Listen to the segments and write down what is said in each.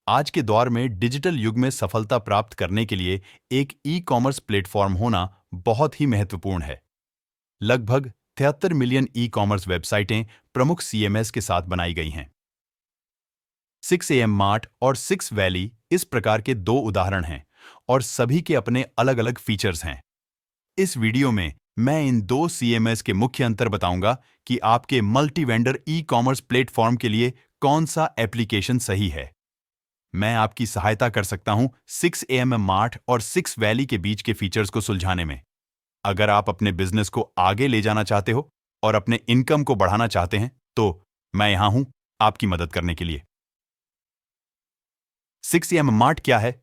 आज के दौर में डिजिटल युग में सफलता प्राप्त करने के लिए एक ई कॉमर्स प्लेटफॉर्म होना बहुत ही महत्वपूर्ण है। लगभग 73 मिलियन ई कॉमर्स वेबसाइटें प्रमुख सीएमएस के साथ बनाई गई हैं। 6am मार्ट और 6 वैली इस प्रकार के दो उदाहरण हैं और सभी के अपने अलग अलग फीचर्स हैं। इस वीडियो में मैं इन दो सीएमएस के मुख्य अंतर बताऊंगा कि आपके multi vendor e commerce platform के लिए कौन सा एप्लीकेशन सही है। मैं आपकी सहायता कर सकता हूं 6am मार्ट और 6 वैली के बीच के फीचर्स को सुलझाने में। अगर आप अपने बिजनेस को आगे ले जाना चाहते हो और अपने इनकम को बढ़ाना चाहते हैं तो मैं यहां हूं आपकी मदद करने के लिए। 6am मार्ट क्या है?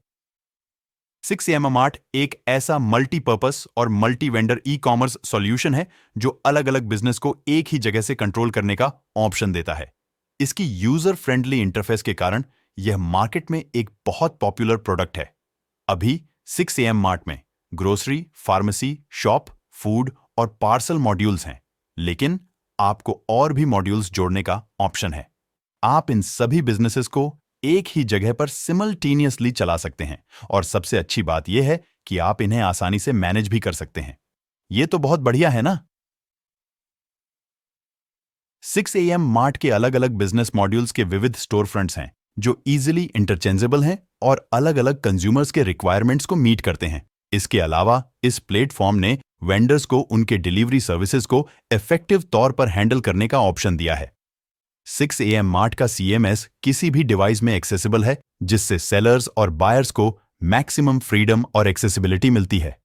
6am मार्ट एक ऐसा मल्टीपर्पस और multi vendor e commerce solution है जो अलग अलग बिजनेस को एक ही जगह से कंट्रोल करने का ऑप्शन देता है। इसकी यूजर फ्रेंडली इंटरफेस के कारण यह मार्केट में एक बहुत पॉपुलर प्रोडक्ट है। अभी 6am मार्ट में ग्रोसरी, फार्मेसी, शॉप, फूड और पार्सल मॉड्यूल्स हैं, लेकिन आपको और भी मॉड्यूल्स जोड़ने का ऑप्शन है। आप इन सभी बिजनेसेस को एक ही जगह पर सिमल्टेनियसली चला सकते हैं और सबसे अच्छी बात यह है कि आप इन्हें आसानी से मैनेज भी कर सकते हैं। यह तो बहुत बढ़िया है ना? 6am मार्ट के अलग अलग बिजनेस मॉड्यूल्स के विविध स्टोर फ्रंट्स हैं जो इजीली इंटरचेंजेबल हैं और अलग अलग कंज्यूमर्स के रिक्वायरमेंट्स को मीट करते हैं। इसके अलावा इस प्लेटफॉर्म ने वेंडर्स को उनके डिलीवरी सर्विसेज को इफेक्टिव तौर पर हैंडल करने का ऑप्शन दिया है। 6am मार्ट का सीएमएस किसी भी डिवाइस में एक्सेसिबल है, जिससे सेलर्स और बायर्स को मैक्सिमम फ्रीडम और एक्सेसिबिलिटी मिलती है।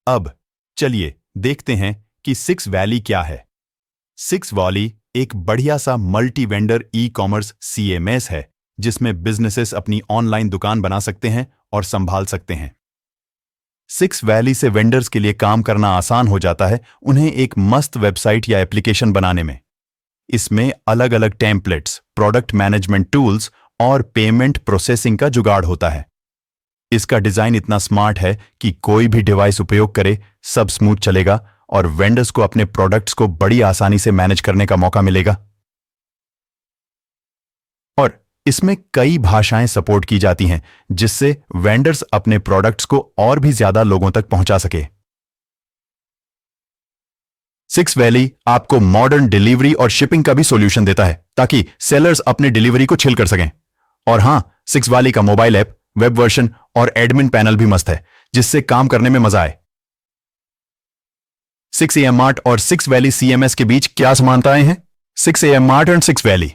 अब चलिए देखते हैं कि 6 वैली क्या है। 6 वैली एक बढ़िया सा multi vendor e commerce CMS है जिसमें बिजनेसेस अपनी ऑनलाइन दुकान बना सकते हैं और संभाल सकते हैं। 6 वैली से वेंडर्स के लिए काम करना आसान हो जाता है, उन्हें एक मस्त वेबसाइट या एप्लीकेशन बनाने में। इसमें अलग अलग टेम्पलेट्स, प्रोडक्ट मैनेजमेंट टूल्स और पेमेंट प्रोसेसिंग का जुगाड़ होता है। इसका डिजाइन इतना स्मार्ट है कि कोई भी डिवाइस उपयोग करे सब स्मूथ चलेगा और वेंडर्स को अपने प्रोडक्ट्स को बड़ी आसानी से मैनेज करने का मौका मिलेगा। और इसमें कई भाषाएं सपोर्ट की जाती हैं, जिससे वेंडर्स अपने प्रोडक्ट्स को और भी ज्यादा लोगों तक पहुंचा सके। 6 वैली आपको मॉडर्न डिलीवरी और शिपिंग का भी सॉल्यूशन देता है ताकि सेलर्स अपने डिलीवरी को चिल कर सकें। और हां, 6 वैली का मोबाइल ऐप, वेब वर्जन और एडमिन पैनल भी मस्त है, जिससे काम करने में मजा आए। 6am मार्ट और 6 वैली सीएमएस के बीच क्या समानताएं हैं? 6am मार्ट एंड 6 वैली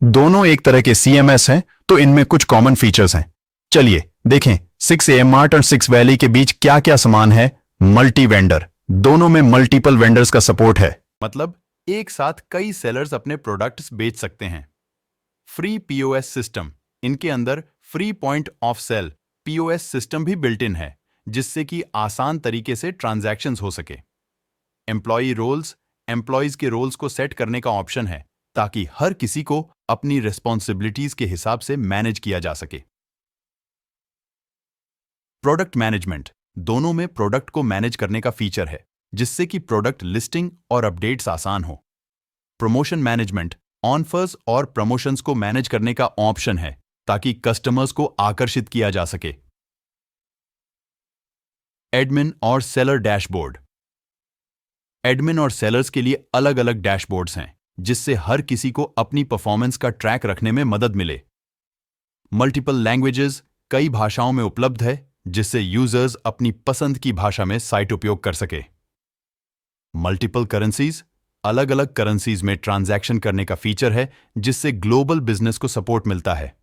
दोनों एक तरह के सीएमएस हैं, तो इनमें कुछ कॉमन फीचर्स हैं। चलिए देखें 6am मार्ट और 6 वैली के बीच क्या क्या समान है। मल्टी वेंडर, दोनों में मल्टीपल वेंडर्स का सपोर्ट है, मतलब एक साथ कई सेलर्स अपने प्रोडक्ट्स बेच सकते हैं। फ्री पीओएस सिस्टम, इनके अंदर free point of sale POS system भी बिल्ट इन है, जिससे कि आसान तरीके से ट्रांजैक्शंस हो सके। एम्प्लॉई रोल्स, एम्प्लॉयज के रोल्स को सेट करने का ऑप्शन है ताकि हर किसी को अपनी रिस्पॉन्सिबिलिटीज के हिसाब से मैनेज किया जा सके। प्रोडक्ट मैनेजमेंट, दोनों में प्रोडक्ट को मैनेज करने का फीचर है, जिससे कि प्रोडक्ट लिस्टिंग और अपडेट्स आसान हो। प्रमोशन मैनेजमेंट, ऑफर्स और प्रमोशंस को मैनेज करने का ऑप्शन है ताकि कस्टमर्स को आकर्षित किया जा सके। एडमिन और सेलर डैशबोर्ड, एडमिन और सेलर्स के लिए अलग अलग डैशबोर्ड्स हैं, जिससे हर किसी को अपनी परफॉर्मेंस का ट्रैक रखने में मदद मिले। मल्टीपल लैंग्वेजेस, कई भाषाओं में उपलब्ध है, जिससे यूजर्स अपनी पसंद की भाषा में साइट उपयोग कर सके। मल्टीपल करेंसीज, अलग अलग करेंसीज में ट्रांजैक्शन करने का फीचर है, जिससे ग्लोबल बिजनेस को सपोर्ट मिलता है।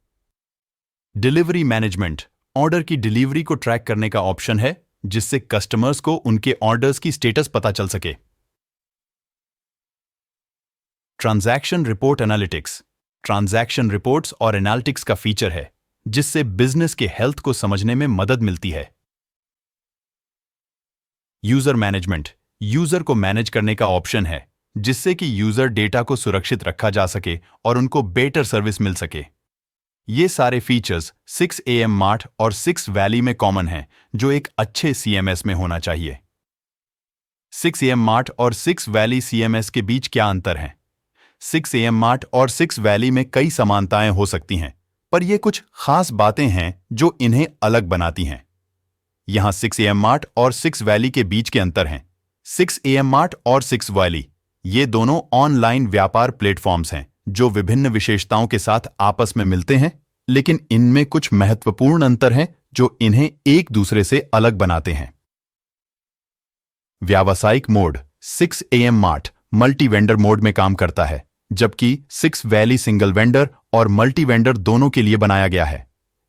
डिलीवरी मैनेजमेंट, ऑर्डर की डिलीवरी को ट्रैक करने का ऑप्शन है, जिससे कस्टमर्स को उनके ऑर्डर्स की स्टेटस पता चल सके। Transaction report analytics, transaction reports और एनालिटिक्स का फीचर है, जिससे बिजनेस के हेल्थ को समझने में मदद मिलती है। यूजर मैनेजमेंट, यूजर को मैनेज करने का ऑप्शन है, जिससे कि यूजर डेटा को सुरक्षित रखा जा सके और उनको बेटर सर्विस मिल सके। ये सारे फीचर्स 6am मार्ट और 6 वैली में कॉमन हैं, जो एक अच्छे सीएमएस में होना चाहिए। 6am मार्ट और 6 वैली सीएमएस के बीच क्या अंतर है? 6am मार्ट और 6 वैली में कई समानताएं हो सकती हैं, पर ये कुछ खास बातें हैं जो इन्हें अलग बनाती हैं। यहां 6 AM मार्ट और 6 वैली के बीच के अंतर हैं। 6 AM मार्ट और 6 वैली ये दोनों ऑनलाइन व्यापार प्लेटफॉर्म्स हैं जो विभिन्न विशेषताओं के साथ आपस में मिलते हैं, लेकिन इनमें कुछ महत्वपूर्ण अंतर हैं जो इन्हें एक दूसरे से अलग बनाते हैं। व्यावसायिक mode 6 AM mart multi vendor mode में काम करता है, जबकि 6 वैली सिंगल वेंडर और मल्टी वेंडर दोनों के लिए बनाया गया है।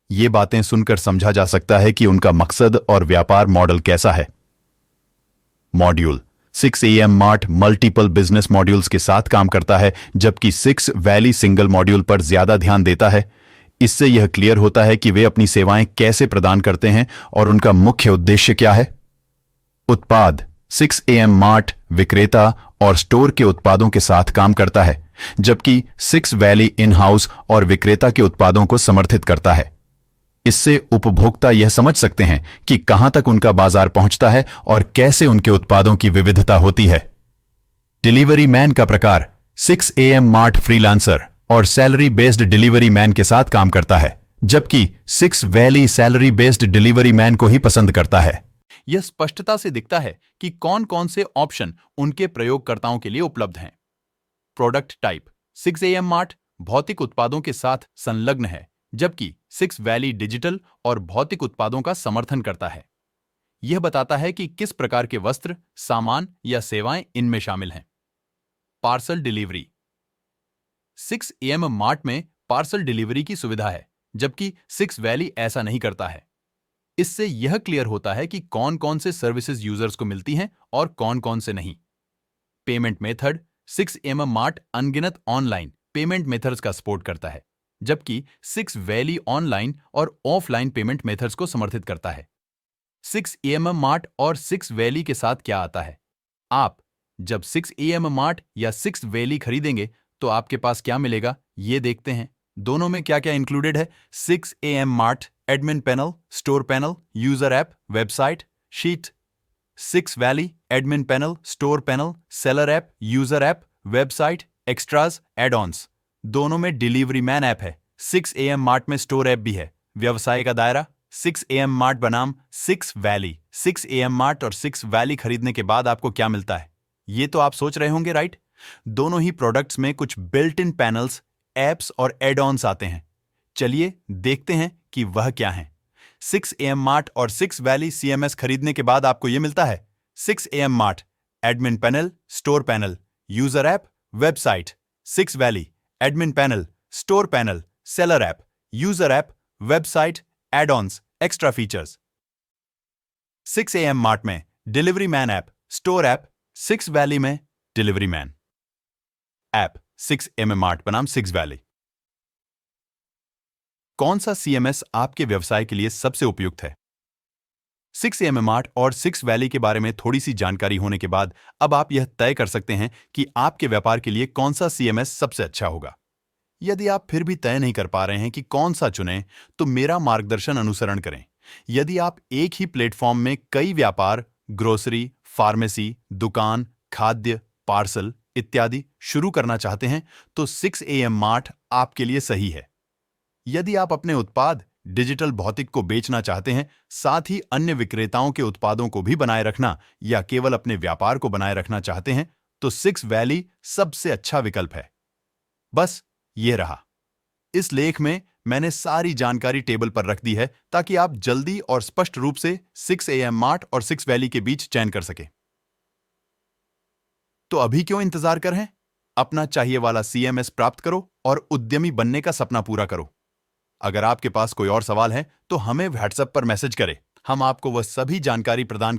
ये बातें सुनकर समझा जा सकता है कि उनका मकसद और व्यापार मॉडल कैसा है। Module 6 AM mart multiple business modules के साथ काम करता है, जबकि 6 वैली सिंगल मॉड्यूल पर ज्यादा ध्यान देता है। इससे यह क्लियर होता है कि वे अपनी सेवाएं कैसे प्रदान करते हैं और उनका मुख्य उद्देश्य क्या है। उत्पाद 6 AM मार्ट विक्रेता और स्टोर के उत्पादों के साथ काम करता है, जबकि 6 वैली इन हाउस और विक्रेता के उत्पादों को समर्थित करता है। इससे उपभोक्ता यह समझ सकते हैं कि कहां तक उनका बाजार पहुंचता है और कैसे उनके उत्पादों की विविधता होती है। डिलीवरी मैन का प्रकार 6 AM मार्ट फ्रीलांसर और सैलरी बेस्ड डिलीवरी मैन के साथ काम करता है, जबकि 6 valley salary based delivery man को ही पसंद करता है। यह स्पष्टता से दिखता है कि कौन कौन से ऑप्शन उनके प्रयोगकर्ताओं के लिए उपलब्ध हैं। प्रोडक्ट टाइप 6 AM मार्ट भौतिक उत्पादों के साथ संलग्न है, जबकि 6 वैली डिजिटल और भौतिक उत्पादों का समर्थन करता है। यह बताता है कि किस प्रकार के वस्त्र, सामान या सेवाएं इनमें शामिल हैं। पार्सल डिलीवरी 6 AM मार्ट में पार्सल डिलीवरी की सुविधा है, जबकि 6 वैली ऐसा नहीं करता है। इससे यह क्लियर होता है कि कौन कौन से सर्विसेज यूजर्स को मिलती हैं और कौन कौन से नहीं। पेमेंट मेथड 6 AM मार्ट अनगिनत ऑनलाइन पेमेंट मेथड्स का सपोर्ट करता है, जबकि 6 वैली ऑनलाइन और ऑफलाइन पेमेंट मेथड्स को समर्थित करता है। 6 AM मार्ट और 6 वैली के साथ क्या आता है? आप जब 6 AM मार्ट या 6 वैली खरीदेंगे तो आपके पास क्या मिलेगा, ये देखते हैं। दोनों में क्या क्या इंक्लूडेड है। 6 AM mart admin panel, store panel, user app, website, sheet. 6 valley admin panel, store panel, seller app, user app, website, extras, add ons. दोनों में डिलीवरी मैन ऐप है। 6 AM मार्ट में स्टोर ऐप भी है। व्यवसाय का दायरा 6 AM मार्ट बनाम 6 वैली। 6 AM मार्ट और 6 वैली खरीदने के बाद आपको क्या मिलता है, ये तो आप सोच रहे होंगे, राइट? दोनों ही प्रोडक्ट्स में कुछ बिल्ट इन पैनल्स, एप्स और एड ऑन्स आते हैं। चलिए देखते हैं कि वह क्या है। 6 AM मार्ट और 6 वैली CMS खरीदने के बाद आपको यह मिलता है। 6 AM mart admin panel, store panel, user app, website. 6 valley admin panel, store panel, seller app, user app, website, add ons, extra features. 6 AM mart में delivery man app, store app. 6 valley में delivery man app. 6 AM mart बनाम 6 valley. कौन सा CMS आपके व्यवसाय के लिए सबसे उपयुक्त है? 6 AM मार्ट और 6 वैली के बारे में थोड़ी सी जानकारी होने के बाद अब आप यह तय कर सकते हैं कि आपके व्यापार के लिए कौन सा CMS सबसे अच्छा होगा। यदि आप फिर भी तय नहीं कर पा रहे हैं कि कौन सा चुनें, तो मेरा मार्गदर्शन अनुसरण करें। यदि आप एक ही प्लेटफॉर्म में कई व्यापार, ग्रोसरी, फार्मेसी, दुकान, खाद्य, पार्सल इत्यादि शुरू करना चाहते हैं, तो 6 AM मार्ट आपके लिए सही है। यदि आप अपने उत्पाद डिजिटल भौतिक को बेचना चाहते हैं, साथ ही अन्य विक्रेताओं के उत्पादों को भी बनाए रखना या केवल अपने व्यापार को बनाए रखना चाहते हैं, तो 6 वैली सबसे अच्छा विकल्प है। बस ये रहा। इस लेख में मैंने सारी जानकारी टेबल पर रख दी है ताकि आप जल्दी और स्पष्ट रूप से 6 AM मार्ट और 6 वैली के बीच चयन कर सकें। तो अभी क्यों इंतजार कर रहे हैं? अपना चाहिए वाला CMS प्राप्त करो और उद्यमी बनने का सपना पूरा करो। अगर आपके पास कोई और सवाल है तो हमें WhatsApp पर मैसेज करें। हम आपको वह सभी जानकारी प्रदान